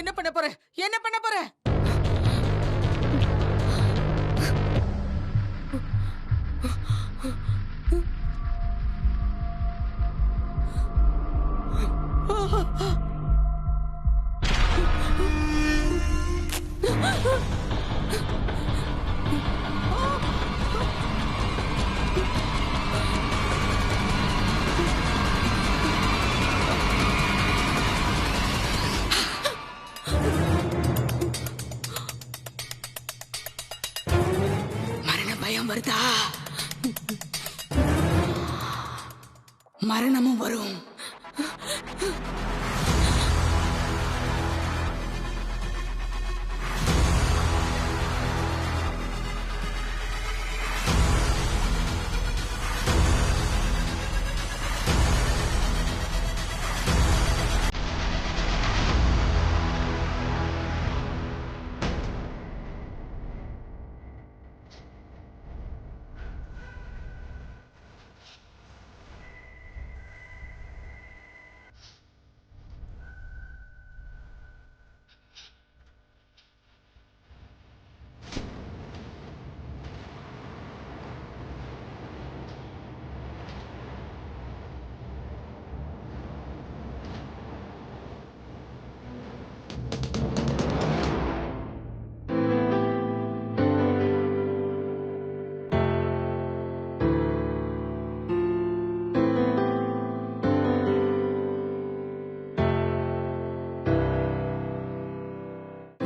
என்ன பண்ண போற? என்ன பண்ண போற? பயம் வருதா? மரணமும் வரும்.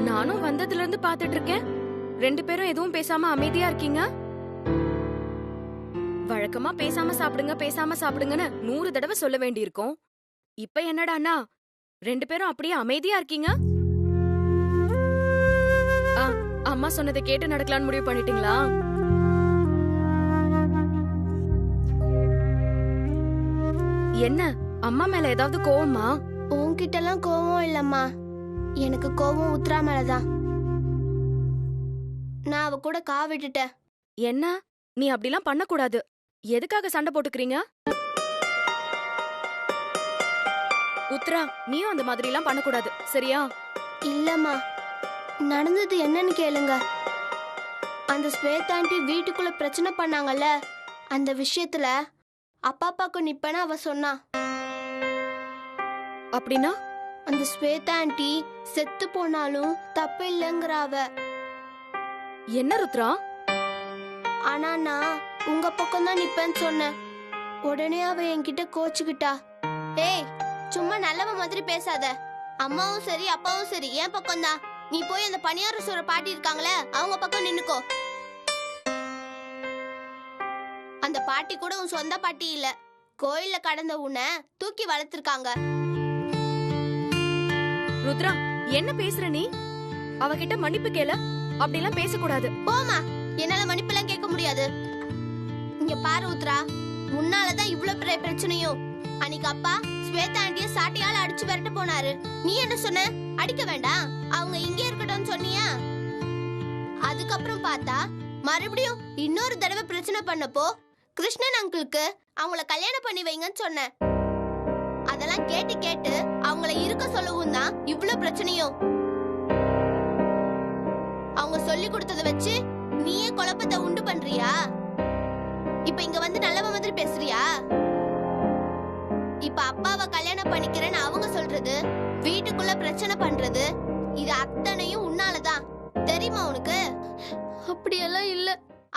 நானும் வந்ததுல இருந்து பாத்துட்டு இருக்கேன். 2 பேரும் எதுவும் பேசாம அமைதியா இருக்கீங்க. வழக்கமா பேசாம சாப்பிடுங்கன்னு 100 தடவை சொல்ல வேண்டியிருக்கும். இப்ப என்னடான்னா 2 பேரும் அப்படியே அமைதியா இருக்கீங்க. அம்மா சொன்னதை கேட்டு நடக்கலான்னு முடிவு பண்ணிட்டீங்களா? என்ன அம்மா மேல ஏதாவது கோவமா? உன்கிட்ட எல்லாம் கோவம் இல்லம்மா, எனக்கு கோவம் உத்ரா மேலதான். நான் அவ கூட விட்டுட்டேன். என்ன நீ அப்படிலாம் பண்ண கூடாது. எதுக்காக சண்டை போட்டுக்கிறீங்க? உத்ரா, நீயும் அந்த மாதிரி எல்லாம் பண்ணக்கூடாது, சரியா? இல்லம்மா, நடந்தது என்னன்னு கேளுங்க. அந்த ஸ்வேதா ஆண்டி வீட்டுக்குள்ள பிரச்சனை பண்ணாங்கல்ல, அந்த விஷயத்துல அப்பாப்பாக்கு நிப்பேன்னு அவ சொன்னா. அப்படின்னா அந்த ஸ்வேதா ஆண்டி செத்து போனாலும் தப்பு இல்லைங்கிற அவ. என்ன ருத்ரா? ஆனா நான் உங்க பக்கம் தான் நிப்பேன்னு சொன்னேன். உடனே அவ என்கிட்ட கோச்சுக்கிட்டா. ஏய், சும்மா நல்லவ மாதிரி பேசாத. அம்மாவும் சரி அப்பாவும் சரி என் பக்கம் தான். நீ போய் அந்த பணியார சோற பாட்டி இருக்காங்களே அவங்க பக்கம் நின்னுக்கோ. அந்த பாட்டி கூட உன் சொந்த பாட்டி இல்ல, கோயில்ல கடந்த உன்னை தூக்கி வளர்த்திருக்காங்க. ருத்ரா, என்ன பேசுற நீ? அவகிட்ட மன்னிப்பு கேள. அப்படிலாம் பேசக்கூடாது. போமா, என்னால மன்னிப்பெல்லாம் கேட்க முடியாது. இங்க பாரு உத்ரா, முன்னாலதான் இவ்வளவு பெரிய பிரச்சனையும். அன்னைக்கு அப்பா ஸ்வேதா ஆண்டிய சாட்டையால அடிச்சு விரட்ட போனாரு. நீ என்ன சொன்ன? அடிக்க வேண்டாம், அவங்க இங்கே இருக்கட்டும் சொன்னியா? அதுக்கப்புறம் பார்த்தா மறுபடியும் இன்னொரு தடவை பிரச்சனை பண்ணப்போ கிருஷ்ணன் அங்கிளுக்கு அவங்கள கல்யாணம் பண்ணி வைங்கன்னு சொன்ன. அதெல்லாம் கேட்டு கேட்டு அவங்கள இருக்க சொல்லவும் தான் இவ்வளவு பிரச்சனையும். அவங்க சொல்லி கொடுத்ததை வச்சு நீயே குழப்பத்தை உண்டு பண்றியா? இப்ப இங்க வந்து நல்லவ மாதிரி பேசுறியா? இப்ப அப்பாவை கல்யாணம் பண்ணிக்கிறேன்னு அவங்க சொல்றது, வீட்டுக்குள்ள பிரச்சனை பண்றது, இது அத்தனையும் உன்னாலதான். தெரியுமா உனக்கு? அப்படியெல்லாம் இல்ல.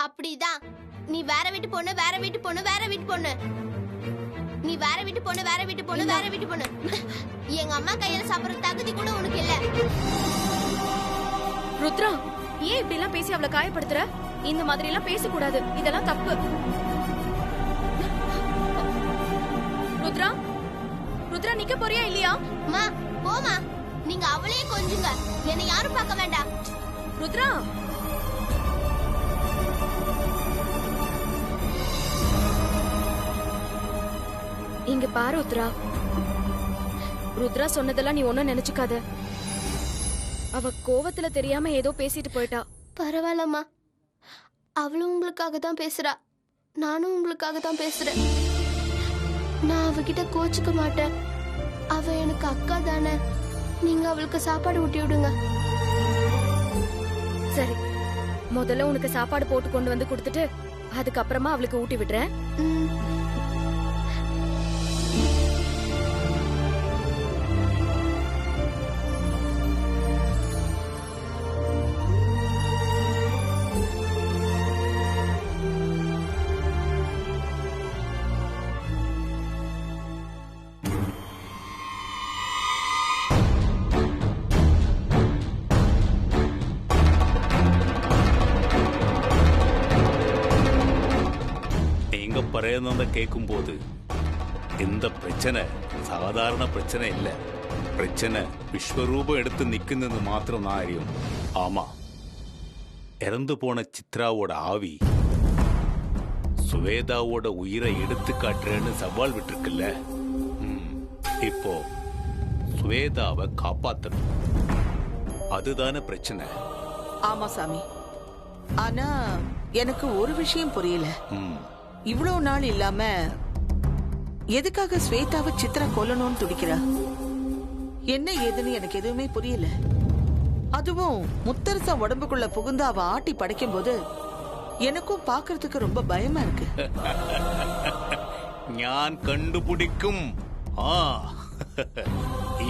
அப்படிதான். நீ வேற வீட்டு பொண்ணு, வேற வீட்டு பொண்ணு, வேற வீட்டு பொண்ணு. நீ வேற வீட்டு பொண்ணு, வேற வீட்டு பொண்ணு, வேற வீட்டு பொண்ணு. எங்க அம்மா கையில சாப்பிடுற தகுதி கூட உனக்கு இல்ல. ருத்ரா, ஏன் இப்படி எல்லாம் பேசி அவளை காயப்படுத்துற? இந்த மாதிரி எல்லாம் பேசக்கூடாது, இதெல்லாம் தப்பு. ருத்ரா, ருத்ரா நிக்க போறியா இல்லையா? அம்மா போமா, நீங்க அவளையே கொஞ்சுங்க, என்னை யாரும் பார்க்க வேண்டாம். ருத்ரா, இங்க பாரு ருத்ரா. ருத்ரா சொன்னதெல்லாம் நீ ஒன்னும் நினைச்சுக்காத. அவ கோவத்துல தெரியாம ஏதோ பேசிட்டு போயிட்டா. பரவாயில்லம்மா, அவளும் உங்களுக்காக தான் பேசுறா, நானும் உங்களுக்காக தான் பேசுறேன். நான் அவகிட்ட கோச்சுக்க மாட்டேன். அவ எனக்கு அக்கா தானே. நீங்க அவளுக்கு சாப்பாடு ஊட்டி விடுங்க. சரி, முதல்ல உனக்கு சாப்பாடு போட்டு கொண்டு வந்து கொடுத்துட்டு அதுக்கப்புறமா அவளுக்கு ஊட்டி விடுறேன். ம். நீங்க பரையனத கேட்கும் போது இந்த பிரச்சனை சாதாரண பிரச்சனை இல்ல. பிரச்சனை விஸ்வரூபம் எடுத்து நிக்குன்னு மாத்திரம் நான் அறியும். ஆமா, இறந்து போன சித்ராவோட ஆவி சுவேதாவோட உயிரை எடுத்து காட்டுறேன்னு சவால் விட்டுருக்குல்ல. இப்போ சுவேதாவை காப்பாத்தணும், அதுதானே பிரச்சனை. ஆமா சாமி, ஆனா எனக்கு ஒரு விஷயம் புரியல. இவ்வளவு நாள் இல்லாம எதுக்காக ஸ்வேதாவை சித்ரா கொல்லணும்னு துடிக்கிறா? என்ன ஏதுன்னு எனக்கு எதுவுமே புரியல. அதுவும் முத்தரசா உடம்புக்குள்ள புகுந்து அவ ஆட்டி படைக்கும் போது எனக்கும் பாக்குறதுக்கு ரொம்ப பயமா இருக்கு. ഞാൻ കണ്ടുപിടിക്കും.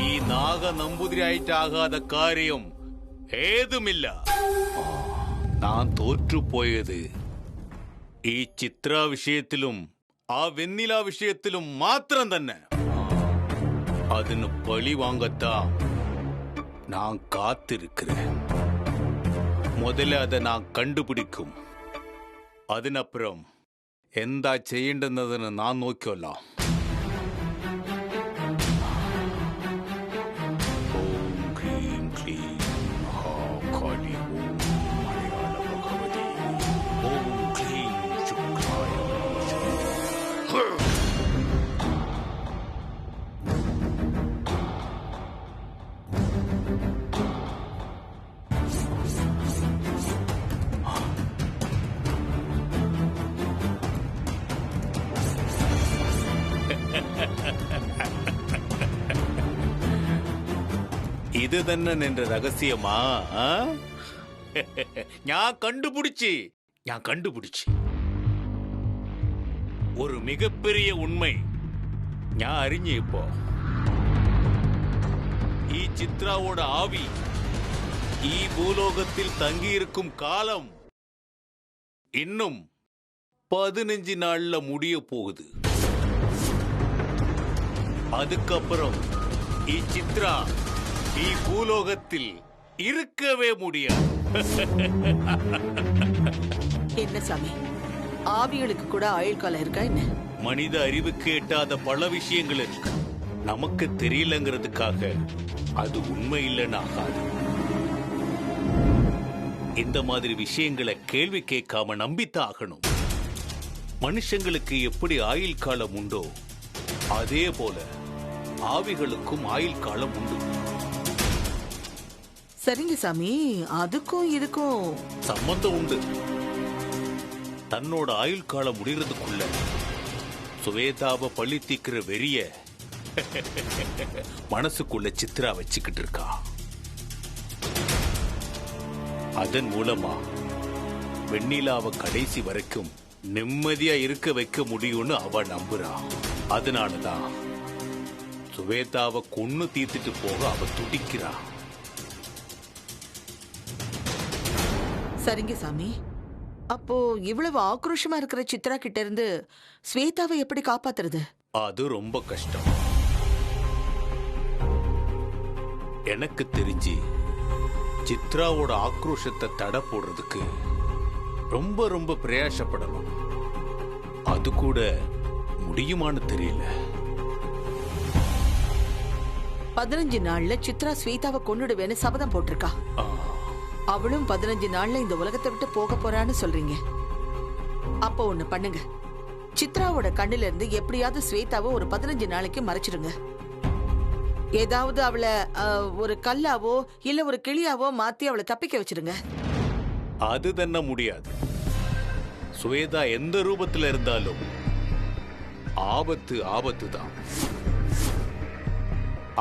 ഈ നാഗ നമ്പൂതിരിയായിട്ടാകാതെ കാര്യം ഏതുമില്ല. ഞാൻ തോറ്റുപോയത് ഈ ചിത്ര വിഷയത്തിലും ആ വെണ്ണില വിഷയത്തിലും മാത്രം തന്നെ. അതിന് പഴി വാങ്ങത്താ ഞാൻ കാത്തിരിக்கிறேன். முதல்ல அதை நான் கண்டுபிடிக்கும். അതിനപ്പുറം എന്താ ചെയ്യേണ്ടെന്നതിന് നാം നോക്കിക്കൊള്ളാം. ഓം ഹ്രീം ക്ലീം മഹാകാളി ഓം മലയാള ഭഗവതി ഓം ക്ലീം ശുക്രായ இது തന്നെ നിന്റെ രഹസ്യമാ? ഞാൻ കണ്ടുപിടിച്ച് ஒரு மிகப்பெரிய உண்மை நான் அறிஞ்சு. இப்போ ഈ ചിത്രാவோட ஆவி ഈ பூலோகத்தில் தங்கியிருக்கும் காலம் இன்னும் 15 நாள்ல முடிய போகுது. அதுக்கப்புறம் ഈ சித்ரா ഈ பூலோகத்தில் இருக்கவே முடியாது. என்ன சாமி, ஆவிகளுக்கு கூட ஆயுள் காலம் இருக்கா என்ன? மனித அறிவுக்கு எட்டாத பல விஷயங்கள் இருக்கு. நமக்கு தெரியலங்கிறதுக்காக அது உண்மை இல்லைன்னு ஆகாது. இந்த மாதிரி விஷயங்களை கேள்வி கேட்காம நம்பித்தான் ஆகணும். மனுஷங்களுக்கு எப்படி ஆயுள் காலம் உண்டோ அதே போல ஆவிகளுக்கும் ஆயுள் காலம் உண்டு. சரிங்க சாமி, அதுக்கும் இதுக்கும் சம்பந்தம் உண்டு. தன்னோட ஆயுள் காலம் முடிகிறதுக்குள்ள சுவேதாவை பழி தீக்கிற வெறிய மனசுக்குள்ள சித்ரா வச்சுக்கிட்டு இருக்கா. அதன் மூலமா வெண்ணிலாவை கடைசி வரைக்கும் நிம்மதியா இருக்க வைக்க முடியும்னு அவ நம்புறா. அதனாலதான் சுவேதாவை கொன்னு தீர்த்துட்டு போக அவ துடிக்கிறா. சரிங்க சாமி, அப்போ இவ்வளவு ஆக்ரோஷமா இருக்கிற சித்ரா கிட்ட இருந்து ஸ்வேதாவை எப்படி காப்பாத்துறது? அது ரொம்ப கஷ்டம். எனக்கு தெரிஞ்சு சித்ராவோட ஆக்ரோஷத்தை தடை போடுறதுக்கு ரொம்ப ரொம்ப பிரயாசப்படணும். அது கூட முடியுமான்னு தெரியல. 15 நாள்ல சித்ரா ஸ்வேதாவை கொன்னுடுவேன்னு சபதம் போட்டிருக்கா. அவளும் 15 நாள்ல இந்த உலகத்தை விட்டு போக போறான்னு சொல்றீங்க. அப்போ ஒண்ணு பண்ணுங்க, சித்ராவோட கண்ணுல இருந்து எப்படியாவது ஸ்வேதாவை ஒரு 15 நாளைக்கு மறைச்சிடுங்க. ஏதாவது அவளை ஒரு கல்லாவோ இல்ல ஒரு கிளியாவோ மாத்தி அவளை தப்பிக்க வச்சிருங்க. அது തന്നെ முடியாது. சுவேதா எந்த ரூபத்துல இருந்தாலும் ஆபத்து தான்.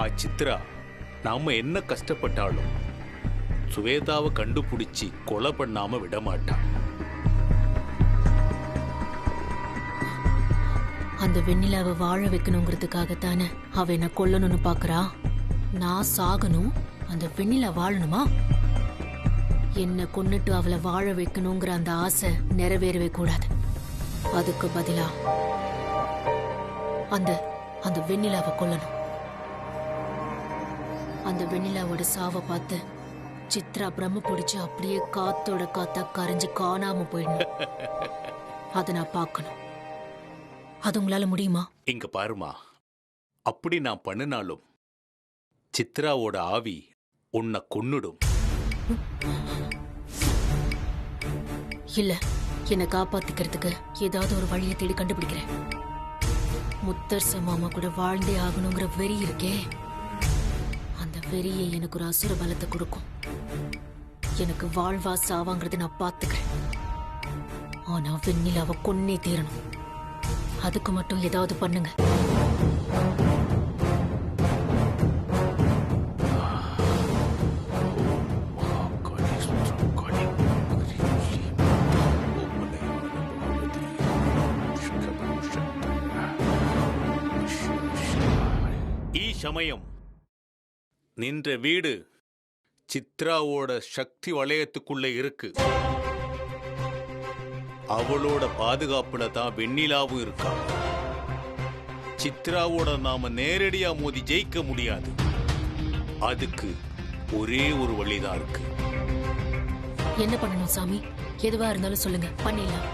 ஆ சித்ரா நாம என்ன கஷ்டப்பட்டாலும் சுவேதாவை கண்டுபிடிச்சி கொலை பண்ணாம விட மாட்டான். அந்த வெண்ணிலாவை வாழ வைக்கணுங்கிறதுக்காகத்தானே அவ என்ன கொல்லணும்னு பாக்குறா. நான் சாகணும், அந்த வெண்ணிலா வாழணுமா? என்ன கொன்னுட்டு அவளை வாழ வைக்கணுங்கிற அந்த ஆசை நிறைவேறவே கூடாது. அதுக்கு பதிலா அந்த அந்த வெண்ணிலாவை கொல்லணும். அந்த வெண்ணிலாவோட சாவை பார்த்து சித்ரா பிரம்ம பிடிச்சு அப்படியே காத்தோட காத்தா கரைஞ்சு காணாம போயிடணும். அதை நான் பார்க்கணும். அது உங்களால முடியுமா? இங்க பாருமா, அப்படி நான் பண்ணினாலும் சித்ராவோட ஆவி உன்னை கொன்னுடும். இல்ல, என்னை காப்பாத்திக்கிறதுக்கு ஏதாவது ஒரு வழியை தேடி கண்டுபிடிக்கிறேன். முத்தரச மாமா கூட வாழ்ந்தே ஆகணுங்கிற வெறி இருக்கே, அந்த வெறியை எனக்கு ஒரு அசுர பலத்தை கொடுக்கும். எனக்கு வாழ்வா சாவாங்கிறத நான் பாத்துக்கிறேன். ஆனா வெண்ணிலாவை கொன்னே தீரணும். அதுக்கு மட்டும் ஏதாவது பண்ணுங்க. சமயம் நின்ற வீடு சித்ராவோட சக்தி வளையத்துக்குள்ள இருக்கு. அவளோட பாதுகாப்புல தான் வெண்ணிலாவும் இருக்கா. சித்ராவோட நாம நேரடியா மோதி ஜெயிக்க முடியாது. அதுக்கு ஒரே ஒரு வழிதான் இருக்கு. என்ன பண்ணணும் சாமி? எதுவா இருந்தாலும் சொல்லுங்க, பண்ணிடலாம்.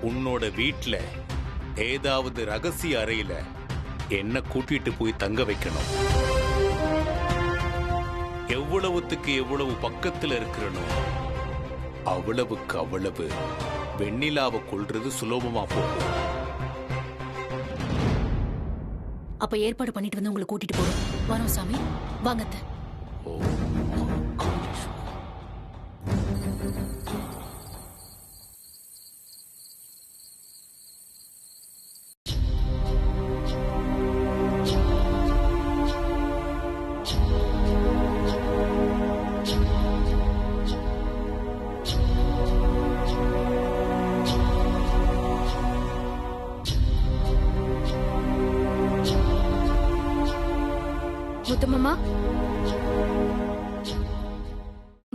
உன்னோட வீட்ல ஏதாவது ரகசிய அறையில என்ன கூட்டிட்டு போய் தங்க வைக்கணும். எவ்வளவுத்துக்கு எவ்வளவு பக்கத்துல இருக்கிறனோ அவ்வளவுக்கு அவ்வளவு வெண்ணிலாவை கொல்றது சுலபமா போகும். அப்ப ஏற்பாடு பண்ணிட்டு வந்து உங்களை கூட்டிட்டு போறோம். வரோம் சாமி, வாங்கத்த. முத்துமாமா,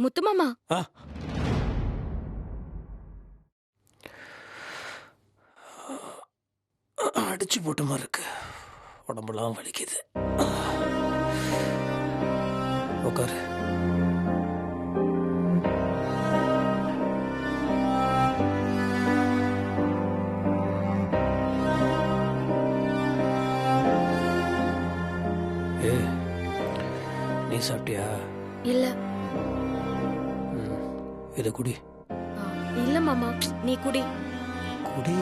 முத்துமாமா, அடிச்சு போட்ட மாதிரி இருக்கு. உடம்பெல்லாம் வலிக்குது. உட்காரு. நீ சாப்பிட்டியா? இல்ல. இத குடி. இல்ல மாமா, நீ குடி. குடி.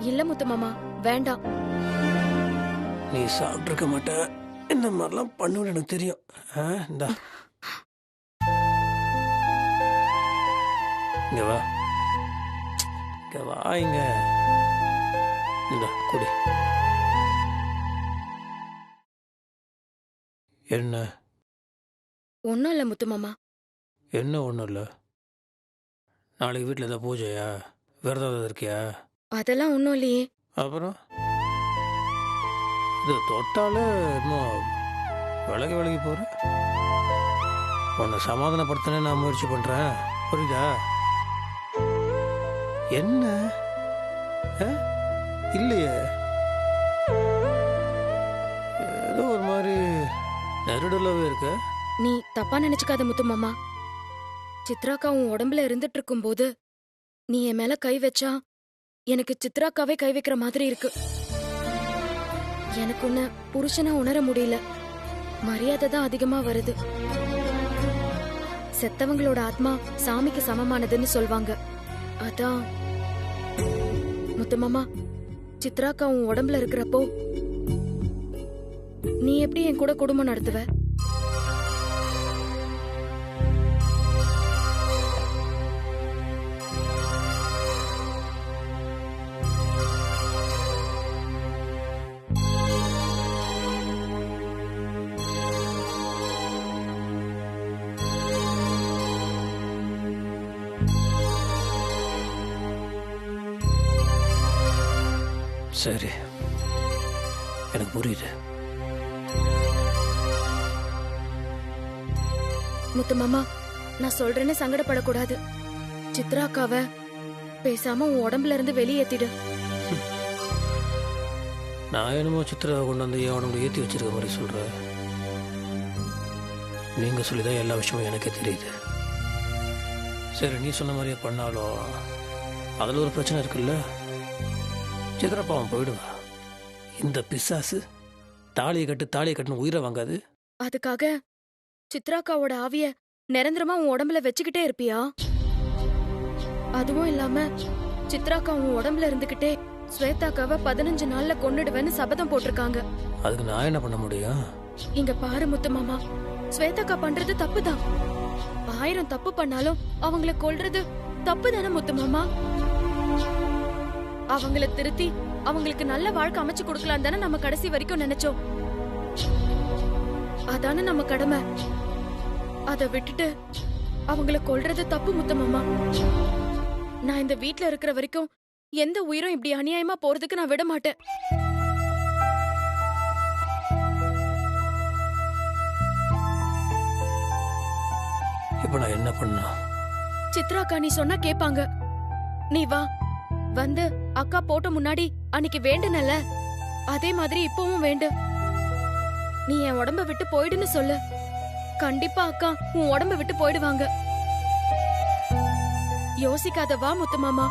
இல்ல முத்துமாமா, வேண்டாம். நீ சாப்பிட்டுருக்க மாட்ட. இந்த மாதிரிலாம் பண்ணுவேன்னு எனக்கு தெரியும். இந்தா இங்க வா, இங்க வா, இங்க இந்த குடி. என்ன? ஒன்னும் இல்ல முத்துமாமா. என்ன ஒன்றும் இல்லை? நாளைக்கு வீட்டில் ஏதாவது பூஜையா? விரதம் ஏதாவது இருக்கியா? அதெல்லாம் ஒன்றும் இல்லையே. அப்புறம் இது தொட்டாலே இன்னும் விலகி போகிற. உன்னை சமாதானப்படுத்தனே நான் முயற்சி பண்ணுறேன், புரியுதா? என்ன இல்லையே, ஏதோ ஒரு மாதிரி நெருடலாவே இருக்க. நீ தப்பா நினைச்சுக்காத முத்துமாமா. சித்ராக்கா உன் உடம்புல இருந்துட்டு இருக்கும் போது நீ என் மேல கை வச்சா எனக்கு சித்ராக்காவே கை வைக்கிற மாதிரி இருக்கு. எனக்கு உன்னை புருஷனா உணர முடியல. மரியாதை தான் அதிகமா வருது. செத்தவங்களோட ஆத்மா சாமிக்கு சமமானதுன்னு சொல்வாங்க. அதான் முத்துமாமா, சித்ராக்கா உன் உடம்புல இருக்கிறப்போ நீ எப்படி என் கூட குடும்பம் நடத்துவ? சரி, எனக்கு புரியுது. முத்து மாமா, நான் சொல்றேன்னு சங்கடப்படக்கூடாது. சித்ரா அக்காவை பேசாம உன் உடம்புல இருந்து வெளியேத்திடு. நான் என்னமோ சித்ராவை கொண்டு வந்து என் உடம்புல ஏற்றி வச்சிருக்க மாதிரி சொல்கிறேன். நீங்கள் சொல்லிதான் எல்லா விஷயமும் எனக்கே தெரியுது. சரி, நீ சொன்ன மாதிரியே பண்ணாலும் அதில் ஒரு பிரச்சனை இருக்குல்ல. சித்ரா பாவம் போயிடுவா. இந்த பிசாசு தாலியை கட்டுன்னு உயிரை வாங்காது. அதுக்காக சித்ராக்காவோட ஆவிய நிரந்தரமா உன் உடம்புல வச்சுக்கிட்டே இருப்பியா? அதுவும் இல்லாம சித்ராக்கா உன் உடம்புல இருந்துகிட்டே ஸ்வேதாக்காவை 15 நாள்ல கொன்னுடுவேன்னு சபதம் போட்டிருக்காங்க. அதுக்கு நான் என்ன பண்ண முடியும்? இங்க பாரு முத்து மாமா, ஸ்வேதாக்கா பண்றது தப்புதான். 1000 தப்பு பண்ணாலும் அவங்கள கொல்றது தப்பு தானே முத்து மாமா? அவங்கள திருத்தி அவங்களுக்கு நல்ல வாழ்க்கை அமைச்சு கொடுக்கலாம் தானே நம்ம கடைசி வரைக்கும் நினைச்சோம். அதானே நம்ம கடமை. அத விட்டுட்டு அவங்கள கொல்றது தப்பு முத்து மாமா. நான் இந்த வீட்ல இருக்கிற வரைக்கும் எந்த உயிரும் இப்படி அநியாயமா போறதுக்கு நான் விட மாட்டேன். இப்ப நான் என்ன பண்ணா? சித்ராக்கா நீ சொன்னா கேப்பாங்க. நீ வா, வந்து அக்கா போட்ட முன்னாடி அன்னைக்கு வேண்டுனல அதே மாதிரி இப்பவும் வேண்டு. நீ என் உடம்ப விட்டு போயிடுன்னு சொல்லு. கண்டிப்பா அக்கா உன் உடம்ப விட்டு போயிடுவாங்க. யோசிக்காத, வா முத்து மாமா.